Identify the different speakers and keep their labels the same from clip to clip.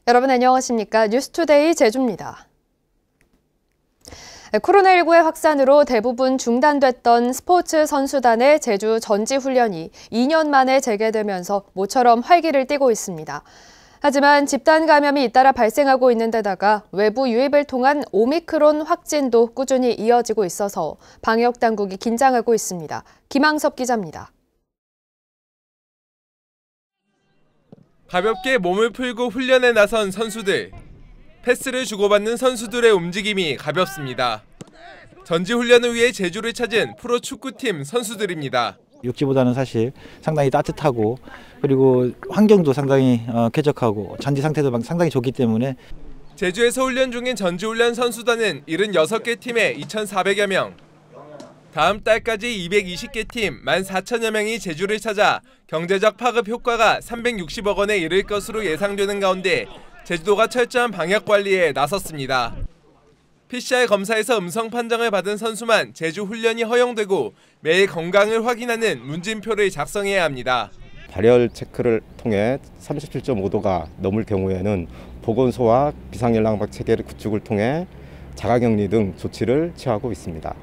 Speaker 1: 여러분 안녕하십니까? 뉴스투데이 제주입니다. 코로나19의 확산으로 대부분 중단됐던 스포츠 선수단의 제주 전지훈련이 2년 만에 재개되면서 모처럼 활기를 띠고 있습니다. 하지만 집단 감염이 잇따라 발생하고 있는 데다가 외부 유입을 통한 오미크론 확진도 꾸준히 이어지고 있어서 방역 당국이 긴장하고 있습니다. 김항섭 기자입니다.
Speaker 2: 가볍게 몸을 풀고 훈련에 나선 선수들. 패스를 주고받는 선수들의 움직임이 가볍습니다. 전지훈련을 위해 제주를 찾은 프로축구팀 선수들입니다.
Speaker 3: 육지보다는 사실 상당히 따뜻하고 그리고 환경도 상당히 쾌적하고 잔디 상태도 상당히 좋기 때문에
Speaker 2: 제주에서 훈련 중인 전지훈련 선수단은 76개 팀에 2,400여 명. 다음 달까지 220개 팀 14,000여 명이 제주를 찾아 경제적 파급 효과가 360억 원에 이를 것으로 예상되는 가운데 제주도가 철저한 방역 관리에 나섰습니다. PCR 검사에서 음성 판정을 받은 선수만 제주 훈련이 허용되고 매일 건강을 확인하는 문진표를 작성해야 합니다.
Speaker 4: 발열 체크를 통해 37.5도가 넘을 경우에는 보건소와 비상연락망 체계를 구축을 통해 자가격리 등 조치를 취하고 있습니다.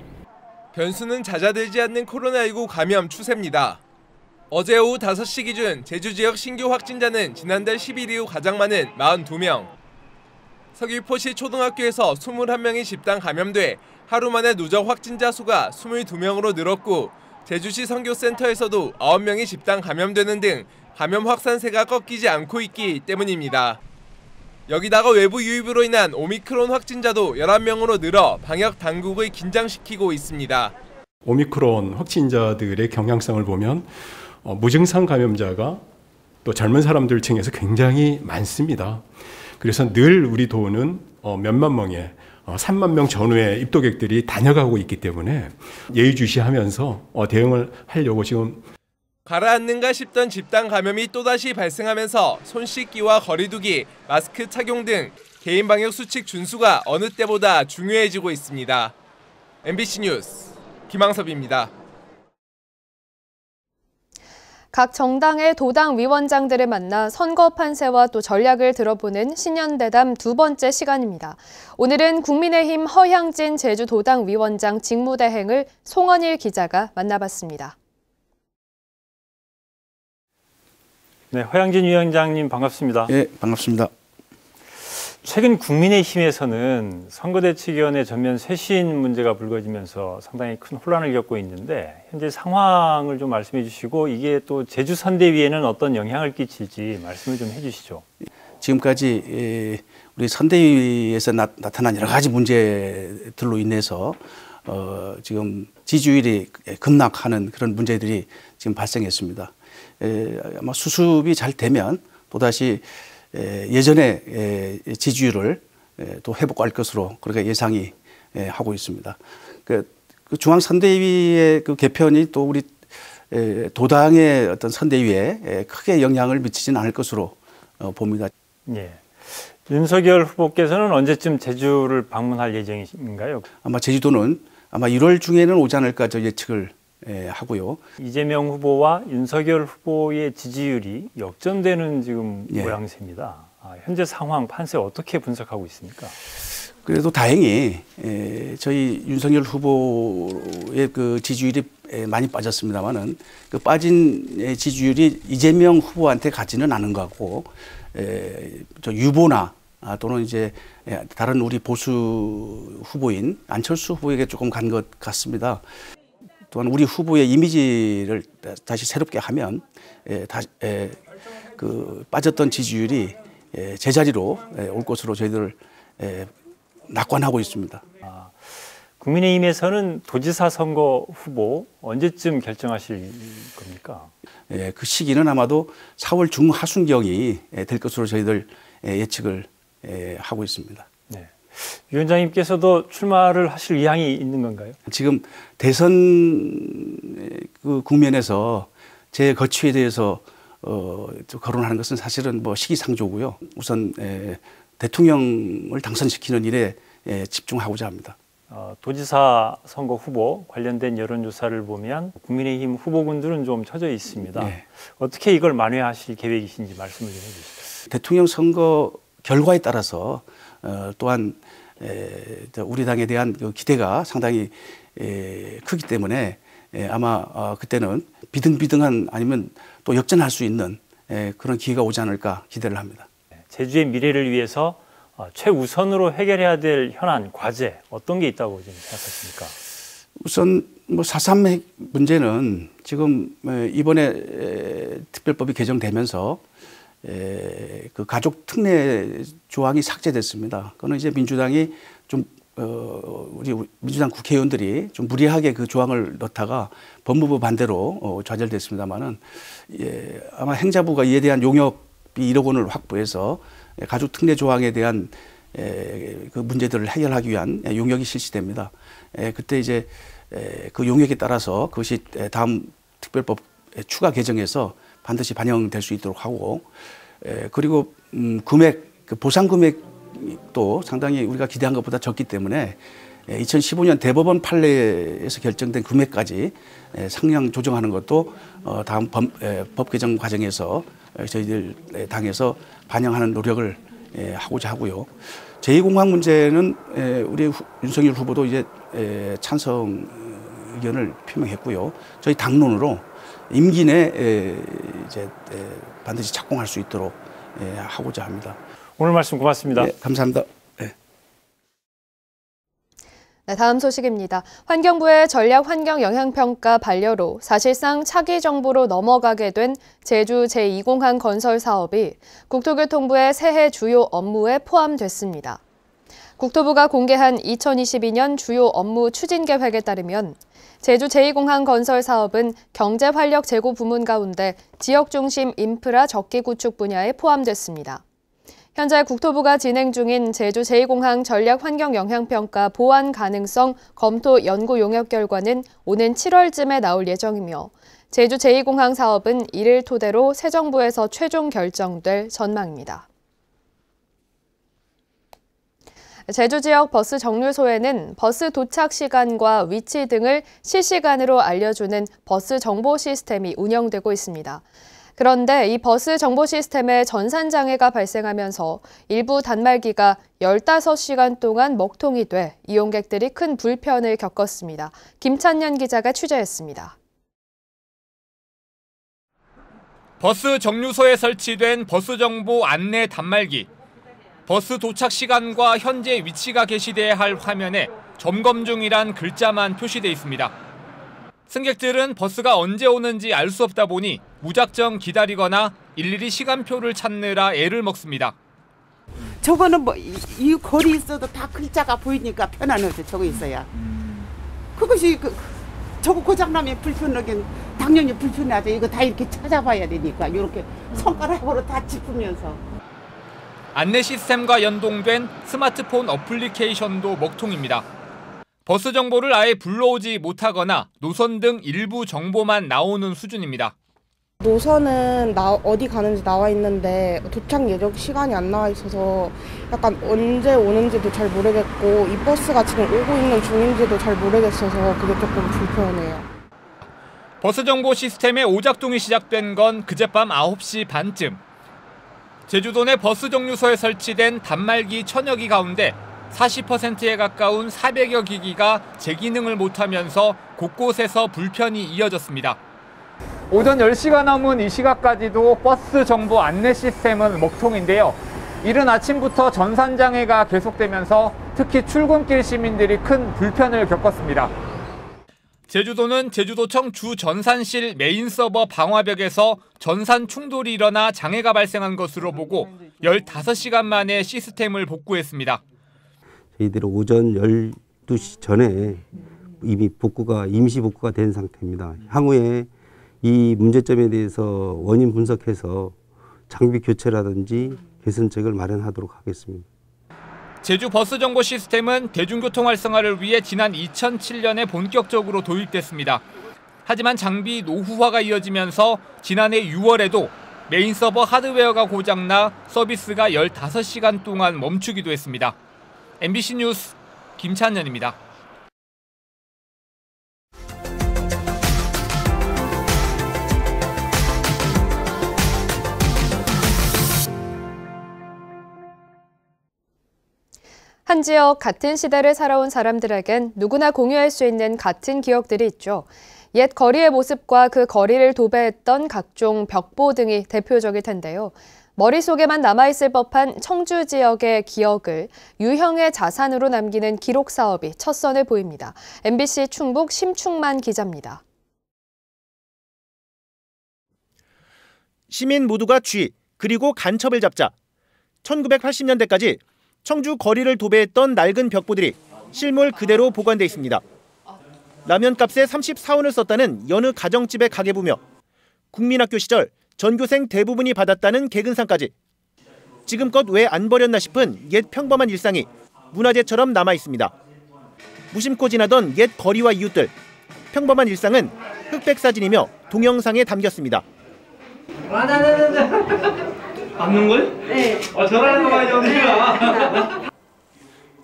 Speaker 2: 변수는 잦아들지 않는 코로나19 감염 추세입니다. 어제 오후 5시 기준 제주 지역 신규 확진자는 지난달 10일 이후 가장 많은 42명. 서귀포시 초등학교에서 21명이 집단 감염돼 하루 만에 누적 확진자 수가 22명으로 늘었고 제주시 선교센터에서도 9명이 집단 감염되는 등 감염 확산세가 꺾이지 않고 있기 때문입니다. 여기다가 외부 유입으로 인한 오미크론 확진자도 11명으로 늘어 방역 당국을 긴장시키고 있습니다.
Speaker 5: 오미크론 확진자들의 경향성을 보면 무증상 감염자가 또 젊은 사람들 층에서 굉장히 많습니다. 그래서 늘 우리 도는 몇만 명의 3만 명 전후의 입도객들이 다녀가고 있기 때문에 예의주시하면서 대응을 하려고 지금
Speaker 2: 가라앉는가 싶던 집단 감염이 또다시 발생하면서 손 씻기와 거리 두기, 마스크 착용 등 개인 방역 수칙 준수가 어느 때보다 중요해지고 있습니다. MBC 뉴스 김항섭입니다.
Speaker 1: 각 정당의 도당 위원장들을 만나 선거 판세와 또 전략을 들어보는 신년대담 두 번째 시간입니다. 오늘은 국민의힘 허향진 제주도당 위원장 직무대행을 송원일 기자가 만나봤습니다.
Speaker 6: 네, 허향진 위원장님 반갑습니다.
Speaker 7: 네, 반갑습니다.
Speaker 6: 최근 국민의힘에서는 선거대책위원회 전면 쇄신 문제가 불거지면서 상당히 큰 혼란을 겪고 있는데 현재 상황을 좀 말씀해 주시고 이게 또 제주 선대위에는 어떤 영향을 끼칠지 말씀을 좀 해주시죠.
Speaker 7: 지금까지 우리 선대위에서 나타난 여러 가지 문제들로 인해서 지금 지지율이 급락하는 그런 문제들이 지금 발생했습니다. 아마 수습이 잘 되면 또다시 예전의 지지율을 또 회복할 것으로 그렇게 예상이 하고 있습니다. 그 중앙선대위의 그 개편이 또 우리 도당의 어떤 선대위에 크게 영향을 미치지는 않을 것으로 봅니다.
Speaker 6: 예. 윤석열 후보께서는 언제쯤 제주를 방문할 예정인가요?
Speaker 7: 아마 제주도는 아마 1월 중에는 오지 않을까 저 예측을 하고요.
Speaker 6: 이재명 후보와 윤석열 후보의 지지율이 역전되는 지금
Speaker 7: 예.
Speaker 6: 모양새입니다. 현재 상황 판세 어떻게 분석하고 있습니까?
Speaker 7: 그래도 다행히 저희 윤석열 후보의 그 지지율이 많이 빠졌습니다만은 그 빠진 지지율이 이재명 후보한테 가지는 않은 것 같고 저 유보나 또는 이제 다른 우리 보수 후보인 안철수 후보에게 조금 간 것 같습니다. 또한 우리 후보의 이미지를 다시 새롭게 하면 그 빠졌던 지지율이 제자리로 올 것으로 저희들 낙관하고 있습니다.
Speaker 6: 국민의힘에서는 도지사 선거 후보 언제쯤 결정하실 겁니까?
Speaker 7: 그 시기는 아마도 4월 중하순경이 될 것으로 저희들 예측을 하고 있습니다.
Speaker 6: 네. 위원장님께서도 출마를 하실 의향이 있는 건가요?
Speaker 7: 지금 대선 그 국면에서 제 거취에 대해서 거론하는 것은 사실은 뭐 시기상조고요. 우선 대통령을 당선시키는 일에 집중하고자 합니다.
Speaker 6: 도지사 선거 후보 관련된 여론조사를 보면 국민의힘 후보군들은 좀 처져 있습니다.
Speaker 7: 네.
Speaker 6: 어떻게 이걸 만회하실 계획이신지 말씀을 좀 해주시죠.
Speaker 7: 대통령 선거 결과에 따라서 또한 우리 당에 대한 그 기대가 상당히 크기 때문에 아마 그때는 비등비등한 아니면 또 역전할 수 있는 그런 기회가 오지 않을까 기대를 합니다.
Speaker 6: 제주의 미래를 위해서 최우선으로 해결해야 될 현안, 과제 어떤 게 있다고 지금 생각하십니까?
Speaker 7: 우선 뭐 4.3 핵 문제는 지금 이번에 특별법이 개정되면서 그 가족 특례 조항이 삭제됐습니다. 그거는 이제 민주당이 좀 우리 민주당 국회의원들이 좀 무리하게 그 조항을 넣다가 법무부 반대로 좌절됐습니다만은 아마 행자부가 이에 대한 용역비 1억 원을 확보해서 가족 특례 조항에 대한 그 문제들을 해결하기 위한 용역이 실시됩니다. 그때 이제 그 용역에 따라서 그것이 다음 특별법 추가 개정에서 반드시 반영될 수 있도록 하고, 그리고 금액, 그 보상 금액도 상당히 우리가 기대한 것보다 적기 때문에 2015년 대법원 판례에서 결정된 금액까지 상향 조정하는 것도 다음 법 개정 과정에서 저희들 당에서 반영하는 노력을 하고자 하고요. 제2공항 문제는 우리 윤석열 후보도 이제 찬성 의견을 표명했고요. 저희 당론으로 임기 내 이제 반드시 착공할 수 있도록 하고자 합니다.
Speaker 6: 오늘 말씀 고맙습니다.
Speaker 7: 네, 감사합니다.
Speaker 1: 네, 다음 소식입니다. 환경부의 전략 환경 영향평가 반려로 사실상 차기 정부로 넘어가게 된 제주 제2공항 건설 사업이 국토교통부의 새해 주요 업무에 포함됐습니다. 국토부가 공개한 2022년 주요 업무 추진 계획에 따르면 제주 제2공항 건설 사업은 경제 활력 제고 부문 가운데 지역 중심 인프라 적기 구축 분야에 포함됐습니다. 현재 국토부가 진행 중인 제주 제2공항 전략 환경 영향평가 보완 가능성 검토 연구 용역 결과는 오는 7월쯤에 나올 예정이며 제주 제2공항 사업은 이를 토대로 새 정부에서 최종 결정될 전망입니다. 제주 지역 버스 정류소에는 버스 도착 시간과 위치 등을 실시간으로 알려주는 버스 정보 시스템이 운영되고 있습니다. 그런데 이 버스 정보 시스템에 전산장애가 발생하면서 일부 단말기가 15시간 동안 먹통이 돼 이용객들이 큰 불편을 겪었습니다. 김찬년 기자가 취재했습니다.
Speaker 2: 버스 정류소에 설치된 버스 정보 안내 단말기. 버스 도착 시간과 현재 위치가 게시돼야 할 화면에 점검 중이란 글자만 표시돼 있습니다. 승객들은 버스가 언제 오는지 알 수 없다 보니 무작정 기다리거나 일일이 시간표를 찾느라 애를 먹습니다.
Speaker 8: 저거는 뭐 이 거리 있어도 다 글자가 보이니까 편안하죠. 저거 있어야. 그것이 저거 고장나면 불편하긴 당연히 불편하죠. 이거 다 이렇게 찾아봐야 되니까 이렇게 손가락으로 다 짚으면서.
Speaker 2: 안내 시스템과 연동된 스마트폰 어플리케이션도 먹통입니다. 버스 정보를 아예 불러오지 못하거나 노선 등 일부 정보만 나오는 수준입니다.
Speaker 9: 노선은 어디 가는지 나와 있는데 도착 예정 시간이 안 나와 있어서 약간 언제 오는지도 잘 모르겠고 이 버스가 지금 오고 있는 중인지도 잘 모르겠어서 그게 조금 불편해요.
Speaker 2: 버스 정보 시스템의 오작동이 시작된 건 그젯밤 9시 반쯤. 제주도 내 버스 정류소에 설치된 단말기 1000여 기 가운데 40%에 가까운 400여 기기가 제 기능을 못하면서 곳곳에서 불편이 이어졌습니다. 오전 10시가 넘은 이 시각까지도 버스 정보 안내 시스템은 먹통인데요. 이른 아침부터 전산장애가 계속되면서 특히 출근길 시민들이 큰 불편을 겪었습니다. 제주도는 제주도청 주전산실 메인 서버 방화벽에서 전산 충돌이 일어나 장애가 발생한 것으로 보고 15시간 만에 시스템을 복구했습니다.
Speaker 10: 저희들은 오전 12시 전에 이미 임시 복구가 된 상태입니다. 향후에 이 문제점에 대해서 원인 분석해서 장비 교체라든지 개선책을 마련하도록 하겠습니다.
Speaker 2: 제주 버스 정보 시스템은 대중교통 활성화를 위해 지난 2007년에 본격적으로 도입됐습니다. 하지만 장비 노후화가 이어지면서 지난해 6월에도 메인 서버 하드웨어가 고장나 서비스가 15시간 동안 멈추기도 했습니다. MBC 뉴스 김찬년입니다.
Speaker 1: 한 지역, 같은 시대를 살아온 사람들에겐 누구나 공유할 수 있는 같은 기억들이 있죠. 옛 거리의 모습과 그 거리를 도배했던 각종 벽보 등이 대표적일 텐데요. 머릿속에만 남아있을 법한 청주 지역의 기억을 유형의 자산으로 남기는 기록 사업이 첫 선을 보입니다. MBC 충북 심충만 기자입니다.
Speaker 11: 시민 모두가 쥐, 그리고 간첩을 잡자. 1980년대까지 청주 거리를 도배했던 낡은 벽보들이 실물 그대로 보관돼 있습니다. 라면값에 34원을 썼다는 여느 가정집의 가계부며 국민학교 시절 전교생 대부분이 받았다는 개근상까지 지금껏 왜 안 버렸나 싶은 옛 평범한 일상이 문화재처럼 남아 있습니다. 무심코 지나던 옛 거리와 이웃들, 평범한 일상은 흑백 사진이며 동영상에 담겼습니다.
Speaker 12: 받는 걸? 네. 저라는 거 많이 언니가.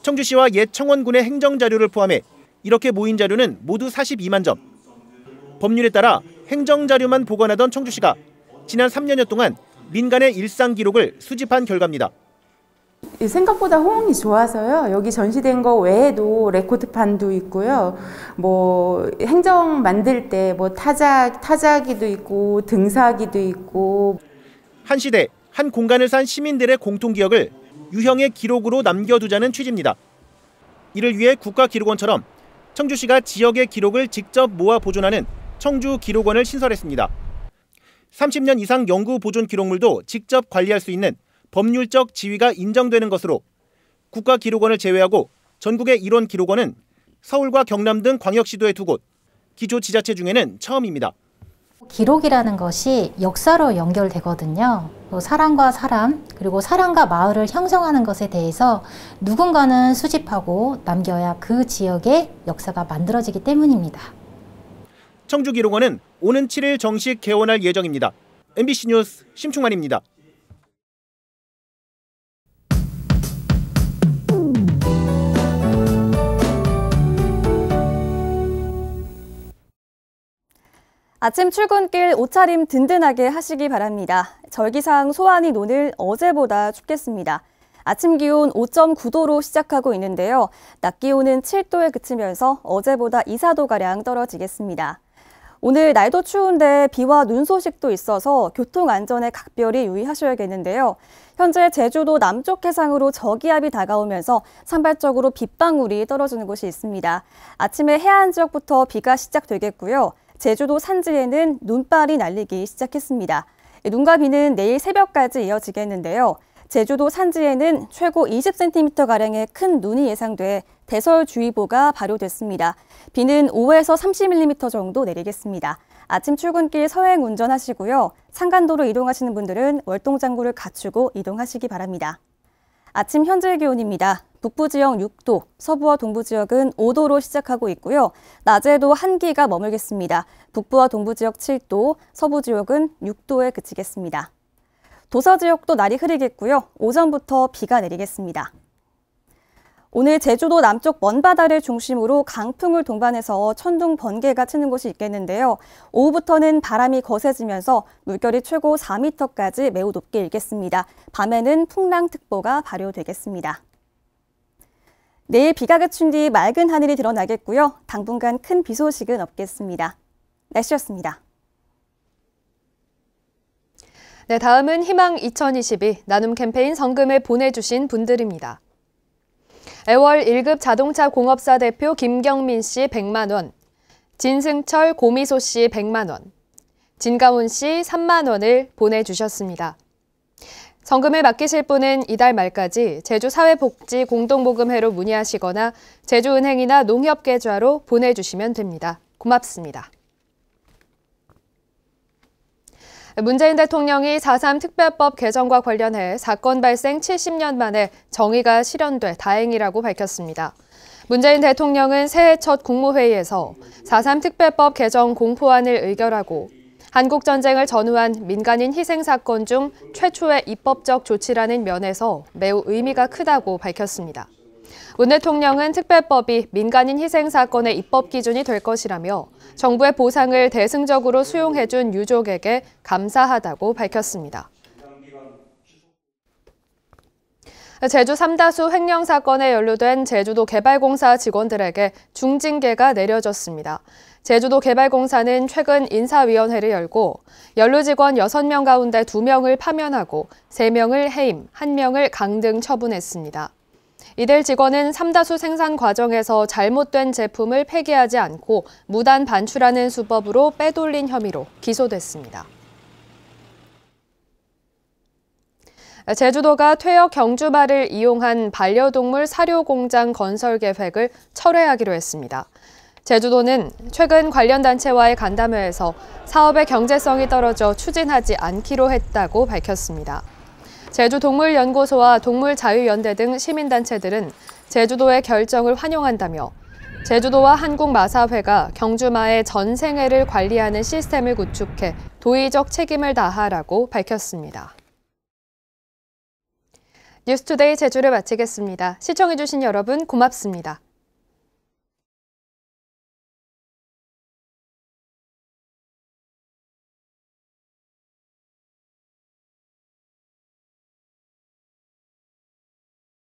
Speaker 11: 청주시와 옛 청원군의 행정자료를 포함해 이렇게 모인 자료는 모두 42만 점. 법률에 따라 행정자료만 보관하던 청주시가 지난 3년여 동안 민간의 일상 기록을 수집한 결과입니다.
Speaker 13: 생각보다 호응이 좋아서요. 여기 전시된 거 외에도 레코드판도 있고요. 뭐 행정 만들 때 뭐 타자기도 있고 등사기도 있고.
Speaker 11: 한 시대, 한 공간을 산 시민들의 공통 기억을 유형의 기록으로 남겨두자는 취지입니다. 이를 위해 국가기록원처럼 청주시가 지역의 기록을 직접 모아 보존하는 청주기록원을 신설했습니다. 30년 이상 영구 보존 기록물도 직접 관리할 수 있는 법률적 지위가 인정되는 것으로 국가기록원을 제외하고 전국의 이런 기록원은 서울과 경남 등 광역시도에 2곳, 기초지자체 중에는 처음입니다.
Speaker 14: 기록이라는 것이 역사로 연결되거든요. 사람과 사람, 그리고 사람과 마을을 형성하는 것에 대해서 누군가는 수집하고 남겨야 그 지역의 역사가 만들어지기 때문입니다.
Speaker 11: 청주기록원은 오는 7일 정식 개원할 예정입니다. MBC 뉴스 심충만입니다.
Speaker 15: 아침 출근길 옷차림 든든하게 하시기 바랍니다. 절기상 소환이 오늘 어제보다 춥겠습니다. 아침 기온 5.9도로 시작하고 있는데요. 낮 기온은 7도에 그치면서 어제보다 2, 4도가량 떨어지겠습니다. 오늘 날도 추운데 비와 눈 소식도 있어서 교통 안전에 각별히 유의하셔야겠는데요. 현재 제주도 남쪽 해상으로 저기압이 다가오면서 산발적으로 빗방울이 떨어지는 곳이 있습니다. 아침에 해안 지역부터 비가 시작되겠고요. 제주도 산지에는 눈발이 날리기 시작했습니다. 눈과 비는 내일 새벽까지 이어지겠는데요. 제주도 산지에는 최고 20cm가량의 큰 눈이 예상돼 대설주의보가 발효됐습니다. 비는 5에서 30mm 정도 내리겠습니다. 아침 출근길 서행 운전하시고요. 산간도로 이동하시는 분들은 월동장구를 갖추고 이동하시기 바랍니다. 아침 현재 기온입니다. 북부 지역 6도, 서부와 동부 지역은 5도로 시작하고 있고요. 낮에도 한기가 머물겠습니다. 북부와 동부 지역 7도, 서부 지역은 6도에 그치겠습니다. 도서 지역도 날이 흐리겠고요. 오전부터 비가 내리겠습니다. 오늘 제주도 남쪽 먼바다를 중심으로 강풍을 동반해서 천둥 번개가 치는 곳이 있겠는데요. 오후부터는 바람이 거세지면서 물결이 최고 4m까지 매우 높게 일겠습니다. 밤에는 풍랑특보가 발효되겠습니다. 내일 비가 그친 뒤 맑은 하늘이 드러나겠고요. 당분간 큰 비 소식은 없겠습니다. 날씨였습니다.
Speaker 1: 네, 다음은 희망 2022 나눔 캠페인 성금을 보내주신 분들입니다. 애월 1급 자동차 공업사 대표 김경민 씨 100만 원, 진승철 고미소 씨 100만 원, 진가훈 씨 3만 원을 보내주셨습니다. 성금을 맡기실 분은 이달 말까지 제주사회복지공동모금회로 문의하시거나 제주은행이나 농협계좌로 보내주시면 됩니다. 고맙습니다. 문재인 대통령이 4.3 특별법 개정과 관련해 사건 발생 70년 만에 정의가 실현돼 다행이라고 밝혔습니다. 문재인 대통령은 새해 첫 국무회의에서 4.3 특별법 개정 공포안을 의결하고 한국전쟁을 전후한 민간인 희생 사건 중 최초의 입법적 조치라는 면에서 매우 의미가 크다고 밝혔습니다. 문 대통령은 특별법이 민간인 희생 사건의 입법 기준이 될 것이라며 정부의 보상을 대승적으로 수용해준 유족에게 감사하다고 밝혔습니다. 제주 삼다수 횡령 사건에 연루된 제주도 개발공사 직원들에게 중징계가 내려졌습니다. 제주도 개발공사는 최근 인사위원회를 열고 연루 직원 6명 가운데 2명을 파면하고 3명을 해임, 1명을 강등 처분했습니다. 이들 직원은 삼다수 생산 과정에서 잘못된 제품을 폐기하지 않고 무단 반출하는 수법으로 빼돌린 혐의로 기소됐습니다. 제주도가 퇴역 경주마를 이용한 반려동물 사료 공장 건설 계획을 철회하기로 했습니다. 제주도는 최근 관련 단체와의 간담회에서 사업의 경제성이 떨어져 추진하지 않기로 했다고 밝혔습니다. 제주동물연구소와 동물자유연대 등 시민단체들은 제주도의 결정을 환영한다며 제주도와 한국마사회가 경주마의 전 생애를 관리하는 시스템을 구축해 도의적 책임을 다하라고 밝혔습니다. 뉴스투데이 제주를 마치겠습니다. 시청해주신 여러분 고맙습니다.